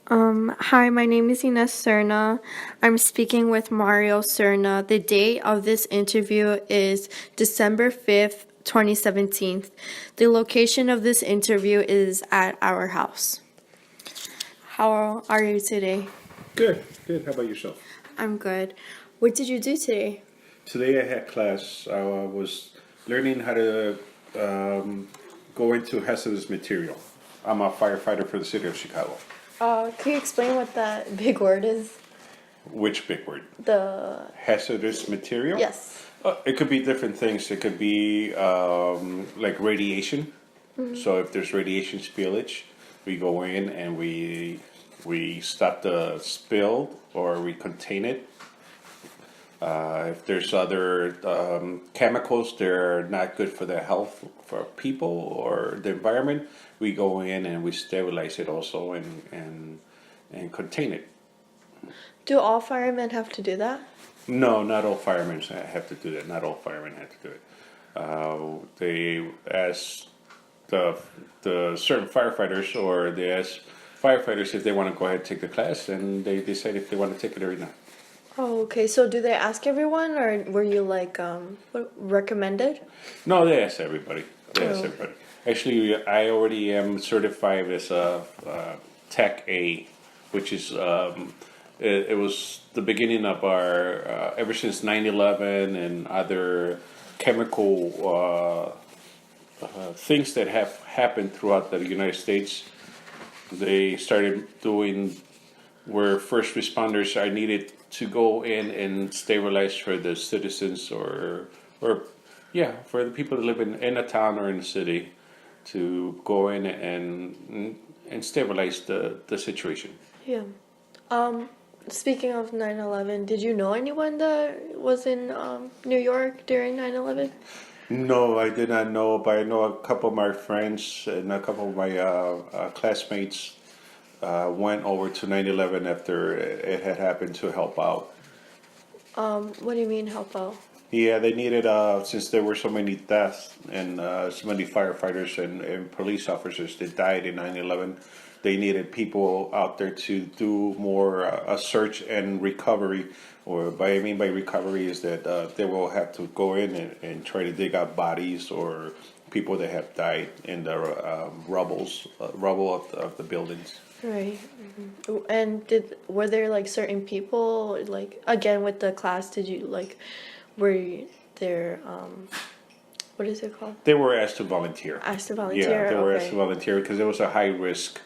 Hi, my name is Inez Serna. I'm speaking with Mario Serna. The date of this interview is December 5th, 2017. The location of this interview is at our house. How are you today? Good, good. How about yourself? I'm good. What did you do today? Today I had class. I was learning how to go into hazardous material. I'm a firefighter for the city of Chicago. Can you explain what that big word is? Which big word? The Hazardous material? Yes. It could be different things. It could be like radiation. So if there's radiation spillage, we go in and we stop the spill or we contain it. If there's other chemicals that are not good for the health for people or the environment, we go in and we sterilize it also and contain it. Do all firemen have to do that? No, not all firemen have to do that. Not all firemen have to do it. They ask the certain firefighters or they ask firefighters if they want to go ahead and take the class, and they decide if they want to take it or not. Oh, okay. So do they ask everyone, or were you like recommended? No, they ask everybody. They ask Oh. everybody. Actually, I already am certified as a Tech A, which is it was the beginning of our ever since 9/11 and other chemical things that have happened throughout the United States. They started doing where first responders are needed to go in and sterilize for the citizens or yeah, for the people that live in a town or in a city to go in and sterilize the situation. Yeah. Um, Speaking of 9/11, did you know anyone that was in New York during 9/11? No, I did not know, but I know a couple of my friends and a couple of my classmates went over to 9/11 after it had happened to help out. What do you mean help out? Yeah, they needed, since there were so many deaths and so many firefighters and police officers that died in 9/11, they needed people out there to do more a search and recovery. Or by I mean by recovery is that they will have to go in and try to dig out bodies or people that have died in the rubble of the buildings. Right. And were there like certain people like again with the class? Did you like were there what is it called? They were asked to volunteer. Asked to Yeah, volunteer. they were asked to Okay. volunteer because it was a high risk.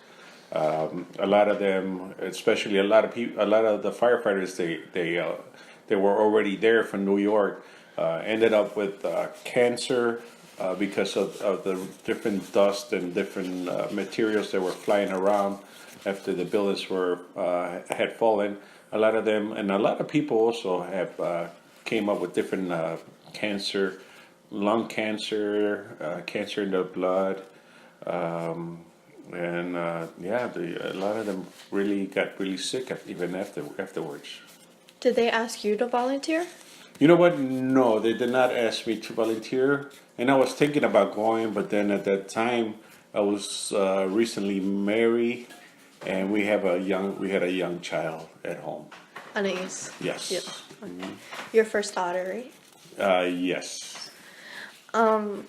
A lot of them, especially a lot of people, a lot of the firefighters, they were already there from New York, ended up with cancer because of the different dust and different materials that were flying around after the buildings were had fallen. A lot of them, and a lot of people also have came up with different cancer, lung cancer, cancer in the blood. And yeah, a lot of them really got really sick even afterwards. Did they ask you to volunteer? You know what? No, they did not ask me to volunteer, and I was thinking about going, but then at that time I was recently married, and we had a young child at home. Anais. Yes. Yep. Okay. Your first daughter, right? Yes. Um,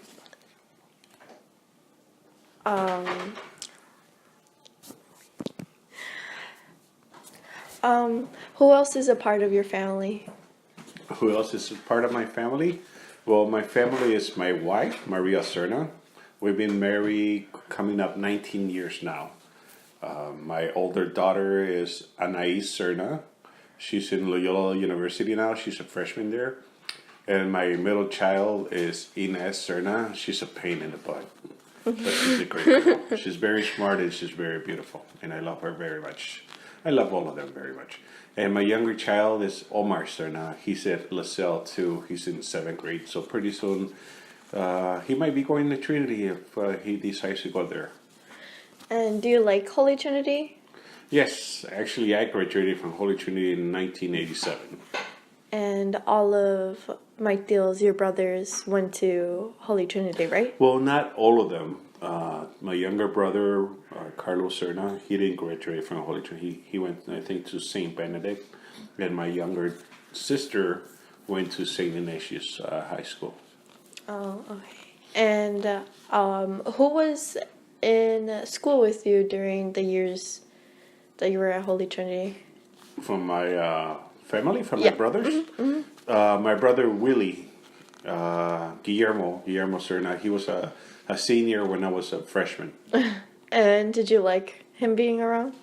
um, who else is a part of your family? Who else is part of my family? Well, my family is my wife, Maria Serna. We've been married coming up 19 years now. My older daughter is Anais Serna. She's in Loyola University now. She's a freshman there. And my middle child is Inez Serna. She's a pain in the butt. But she's a great girl. She's very smart and she's very beautiful. And I love her very much. I love all of them very much. And my younger child is Omar Serna. He's at LaSalle too. He's in 7th grade. So pretty soon he might be going to Trinity if he decides to go there. And do you like Holy Trinity? Yes, actually, I graduated from Holy Trinity in 1987. And all of Mike Deal's, your brothers, went to Holy Trinity, right? Well, not all of them. My younger brother, Carlos Serna, he didn't graduate from Holy Trinity. He went, I think, to St. Benedict. And my younger sister went to St. Ignatius High School. Oh, okay. And who was in school with you during the years that you were at Holy Trinity? From my family, from my Yeah. brothers. My brother Willie, Guillermo Serna, he was a senior when I was a freshman. And did you like him being around?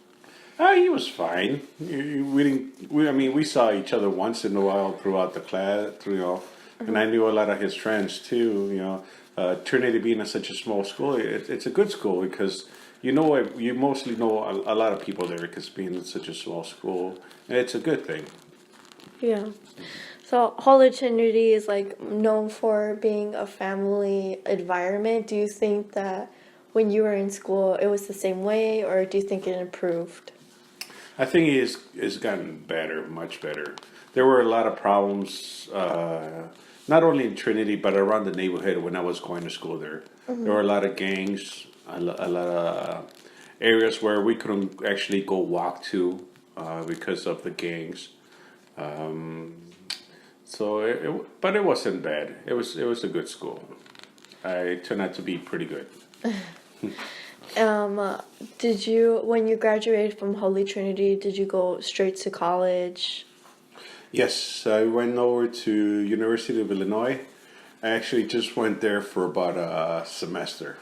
He was fine. We didn't. I mean, we saw each other once in a while throughout the class, and I knew a lot of his friends too. Trinity being such a small school, it's a good school because you mostly know a lot of people there because being such a small school, it's a good thing. Yeah. So Holy Trinity is like known for being a family environment. Do you think that when you were in school it was the same way, or do you think it improved? I think it's gotten better, much better. There were a lot of problems, not only in Trinity but around the neighborhood when I was going to school there. There were a lot of gangs, a lot of areas where we couldn't actually go walk to because of the gangs. But it wasn't bad. It was a good school. I turned out to be pretty good. Did you, when you graduated from Holy Trinity, did you go straight to college? Yes, I went over to University of Illinois. I actually just went there for about a semester.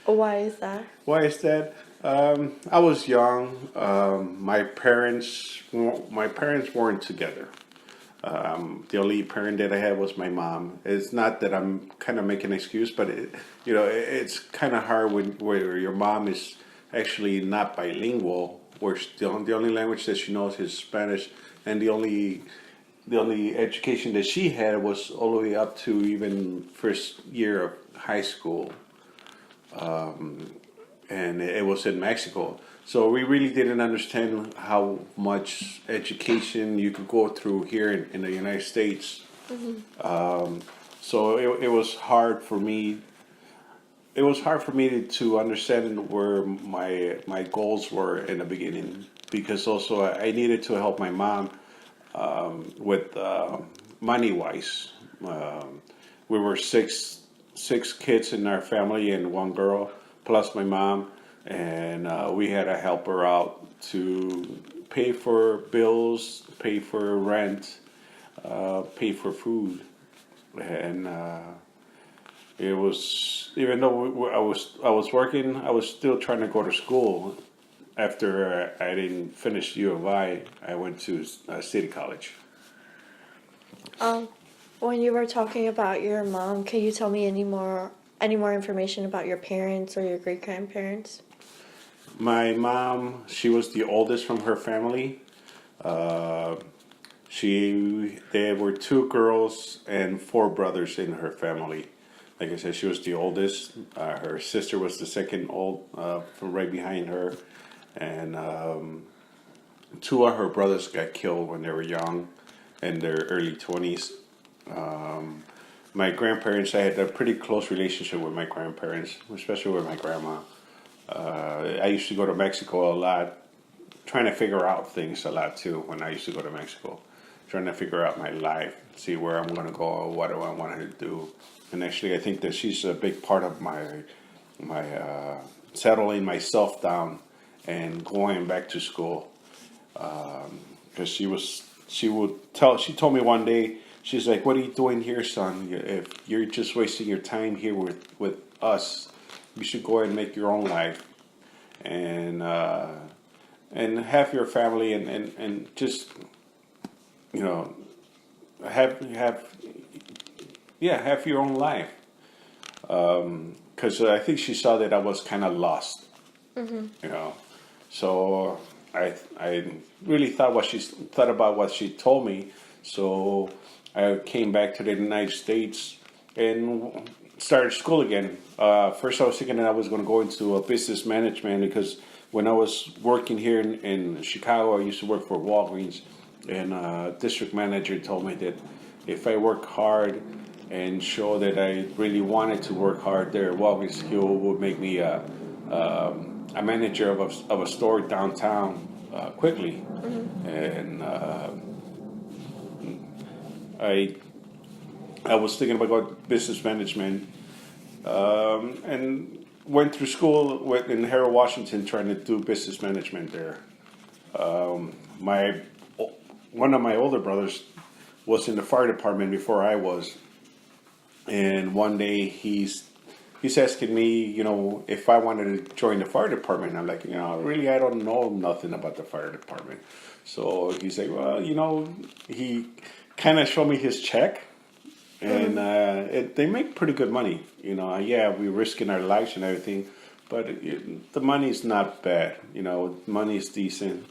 Why is that? Why is that? I was young. My parents weren't together. The only parent that I had was my mom. It's not that I'm kind of making an excuse, but it's kind of hard where your mom is actually not bilingual, where the only language that she knows is Spanish, and the only education that she had was all the way up to even first year of high school, and it was in Mexico. So we really didn't understand how much education you could go through here in the United States. So it was hard for me. It was hard for me to understand where my goals were in the beginning because also I needed to help my mom with money wise. We were six kids in our family and one girl plus my mom, and we had to help her out to pay for bills, pay for rent, pay for food, and it was even though I was working, I was still trying to go to school. After I didn't finish U of I went to City College. When you were talking about your mom, can you tell me any more information about your parents or your great grandparents? My mom, she was the oldest from her family. Uh, there were two girls and four brothers in her family. Like I said, she was the oldest. Her sister was the second old, from right behind her, and two of her brothers got killed when they were young, in their early 20s. My grandparents, I had a pretty close relationship with my grandparents, especially with my grandma. I used to go to Mexico a lot, trying to figure out things a lot too when I used to go to Mexico. Trying to figure out my life, see where I'm going to go, what do I want to do. And actually, I think that she's a big part of my settling myself down and going back to school. Because she told me one day, she's like, "What are you doing here, son? If you're just wasting your time here with us, you should go and make your own life and have your family and just you know have have your own life." Because I think she saw that I was kind of lost, you know. So I really thought about what she told me. So I came back to the United States and started school again. First, I was thinking that I was going to go into a business management because when I was working here in Chicago, I used to work for Walgreens, and district manager told me that if I work hard and show that I really wanted to work hard there. Walking skill would make me a manager of a store downtown quickly, and I I was thinking about business management, and went through school in Harold, Washington, trying to do business management there. My One of my older brothers was in the fire department before I was, and one day he's asking me, if I wanted to join the fire department. I'm like, really, I don't know nothing about the fire department. So he's like, well, he kind of showed me his check, and they make pretty good money. Yeah, we're risking our lives and everything, but the money's not bad. Money's decent.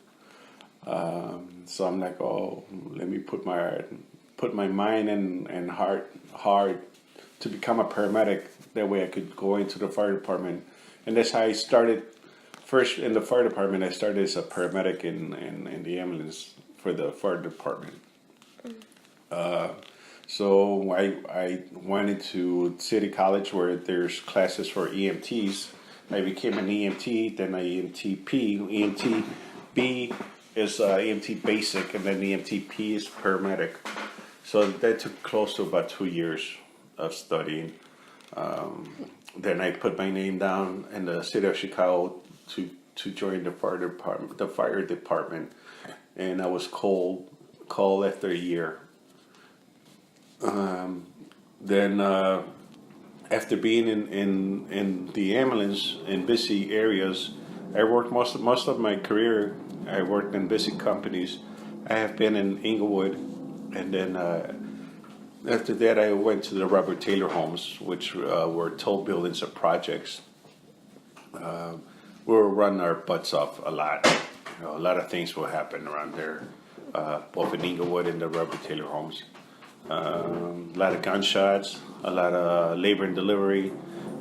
So I'm like, oh, let me put my mind and heart hard to become a paramedic. That way I could go into the fire department, and that's how I started. First in the fire department, I started as a paramedic in the ambulance for the fire department. So I went into City College where there's classes for EMTs. I became an EMT, then an EMTP. EMTB is EMT basic, and then EMTP is paramedic. So that took close to about 2 years of studying. Then I put my name down in the city of Chicago to join the fire department. And I was called after a year. Then after being in the ambulance in busy areas, I worked most of my career. I worked in busy companies. I have been in Inglewood, and then after that I went to the Robert Taylor homes, which were tall buildings of projects. We were running our butts off a lot. A lot of things will happen around there, both in Inglewood and the Robert Taylor homes. A lot of gunshots, a lot of labor and delivery,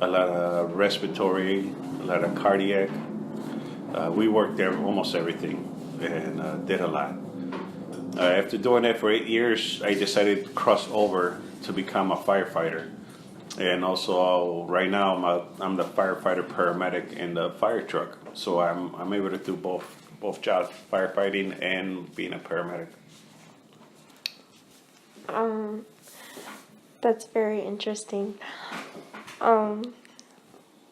a lot of respiratory, a lot of cardiac. We worked there almost everything, and did a lot. After doing that for 8 years, I decided to cross over to become a firefighter. And also, right now, I'm the firefighter paramedic in the fire truck. So I'm able to do both jobs, firefighting and being a paramedic. That's very interesting.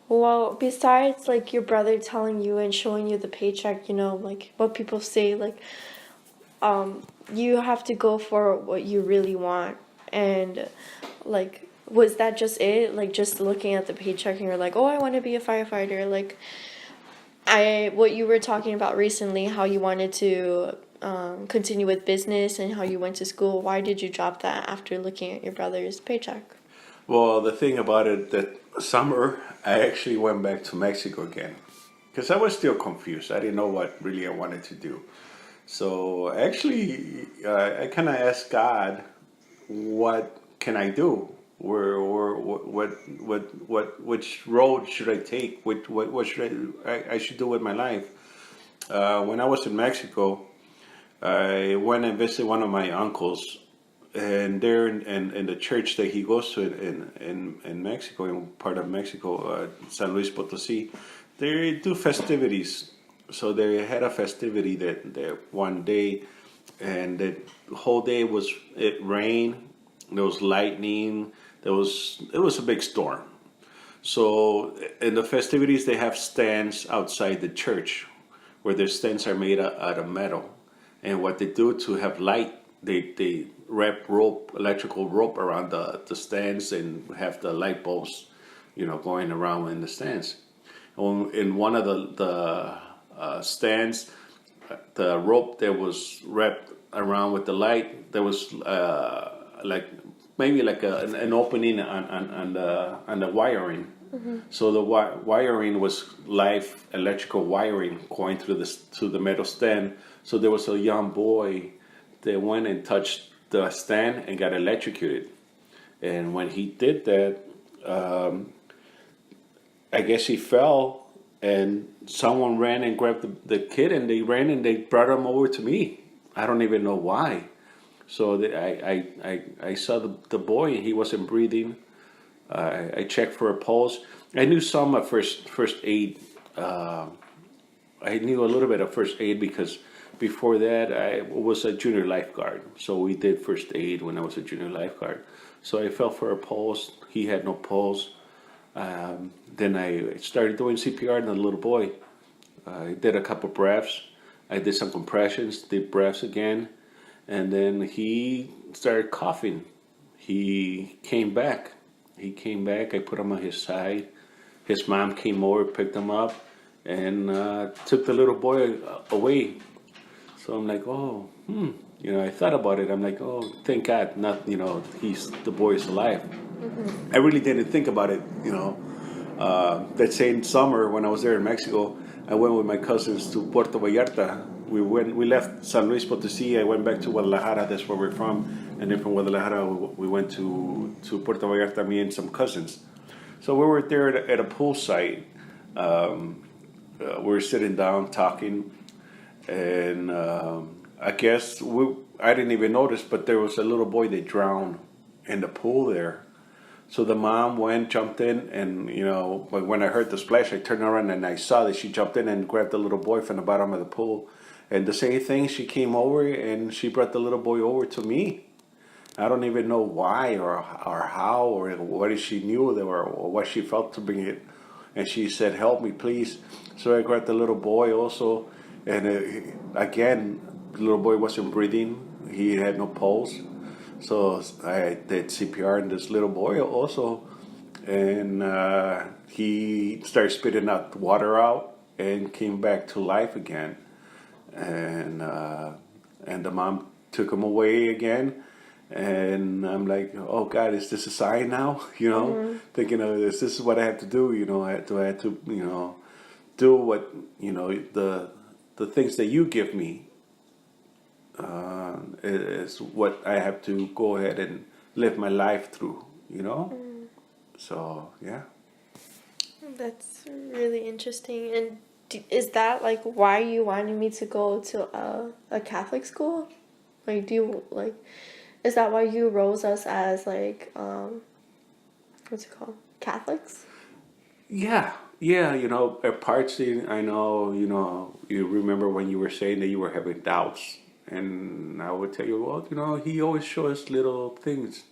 Well, besides like your brother telling you and showing you the paycheck, like what people say, like, you have to go for what you really want. And like, was that just it? Like, just looking at the paycheck and you're like, oh, I want to be a firefighter. Like, what you were talking about recently, how you wanted to continue with business and how you went to school. Why did you drop that after looking at your brother's paycheck? Well, the thing about it, that summer, I actually went back to Mexico again. Because I was still confused. I didn't know what really I wanted to do. So actually, I kind of asked God, what can I do? Which road should I take? What should I should do with my life? When I was in Mexico, I went and visited one of my uncles, and there in the church that he goes to in Mexico, in part of Mexico, San Luis Potosí, they do festivities. So they had a festivity that one day, and that whole day it rained, there was lightning, it was a big storm. So in the festivities, they have stands outside the church, where their stands are made out of metal, and what they do to have light, they wrap electrical rope around the stands and have the light bulbs, going around in the stands. In one of the stands, the rope that was wrapped around with the light, there was maybe like an opening on the wiring. Mm-hmm. So the wiring was live electrical wiring going through the metal stand. So there was a young boy that went and touched the stand and got electrocuted. And when he did that, I guess he fell, and someone ran and grabbed the kid, and they ran and they brought him over to me. I don't even know why, So I saw the boy, he wasn't breathing. I checked for a pulse. I knew some of first aid. I knew a little bit of first aid because before that I was a junior lifeguard. So we did first aid when I was a junior lifeguard. So I felt for a pulse. He had no pulse. Then I started doing CPR on the little boy. I did a couple breaths. I did some compressions, deep breaths again, and then he started coughing. He came back. He came back. I put him on his side. His mom came over, picked him up, and took the little boy away. So I'm like, oh, I thought about it. I'm like, oh, thank God, not, the boy is alive. I really didn't think about it. That same summer when I was there in Mexico, I went with my cousins to Puerto Vallarta. We left San Luis Potosí. I went back to Guadalajara. That's where we're from. And then from Guadalajara, we went to Puerto Vallarta. Me and some cousins. So we were there at a pool site. We were sitting down talking, and I guess I didn't even notice, but there was a little boy that drowned in the pool there. So the mom jumped in, and but when I heard the splash, I turned around and I saw that she jumped in and grabbed the little boy from the bottom of the pool. And the same thing, she came over and she brought the little boy over to me. I don't even know why or how or what she knew or what she felt to bring it. And she said, "Help me, please." So I grabbed the little boy also, and again, the little boy wasn't breathing. He had no pulse. So I did CPR on this little boy also, and he started spitting out water out and came back to life again, and the mom took him away again, and I'm like, oh God, is this a sign now? Thinking of this is what I have to do. I have to do what the things that you give me is what I have to go ahead and live my life through. So, yeah. That's really interesting. And is that like why you wanted me to go to a Catholic school? Like, is that why you rose us as like, what's it called? Catholics? Yeah, yeah, at parts, I know, you remember when you were saying that you were having doubts. And I would tell you, well, he always shows little things.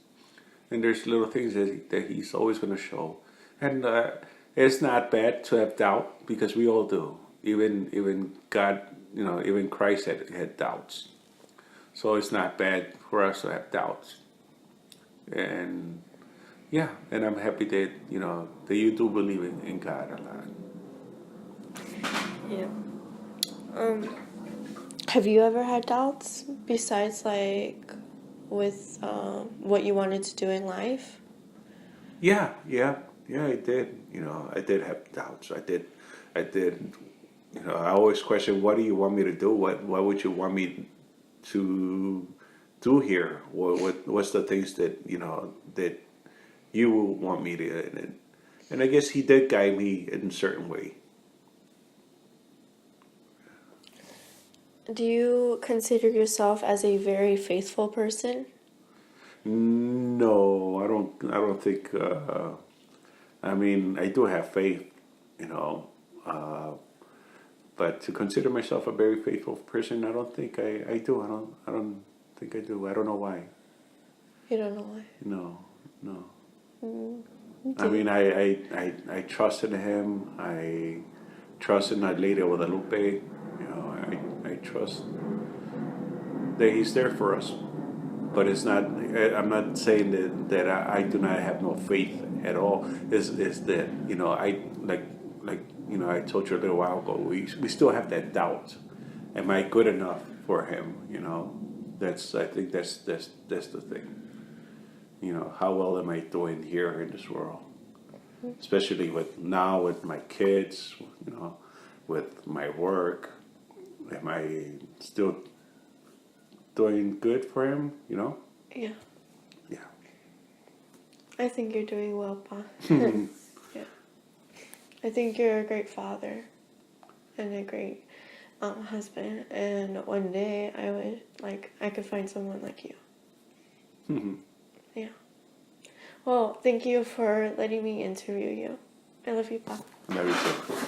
And there's little things that he's always going to show. And it's not bad to have doubt because we all do. Even God, even Christ had doubts. So it's not bad for us to have doubts. And yeah, and I'm happy that, that you do believe in God a lot. Yeah. Have you ever had doubts besides like with what you wanted to do in life? Yeah, I did. I did have doubts. I did. I always question, what do you want me to do? What would you want me to do here? What's the things that that you want me to? And I guess he did guide me in a certain way. Do you consider yourself as a very faithful person? No, I don't. I don't think. I mean, I do have faith, you know, uh, but to consider myself a very faithful person, I don't think I do. I don't think I do. I don't know why. You don't know why. No, no. Mm, I mean, I trust in him. I trust in our Lady Guadalupe. I trust that he's there for us. But it's not. I'm not saying that I do not have no faith at all. Is that I like I told you a little while ago. We still have that doubt. Am I good enough for him? I think that's the thing. How well am I doing here in this world? Especially with my kids. With my work. Am I still doing good for him? Yeah. Yeah. I think you're doing well, Pa. Yeah. I think you're a great father and a great husband. And one day I could find someone like you. Yeah. Well, thank you for letting me interview you. I love you, Pa. Love you too.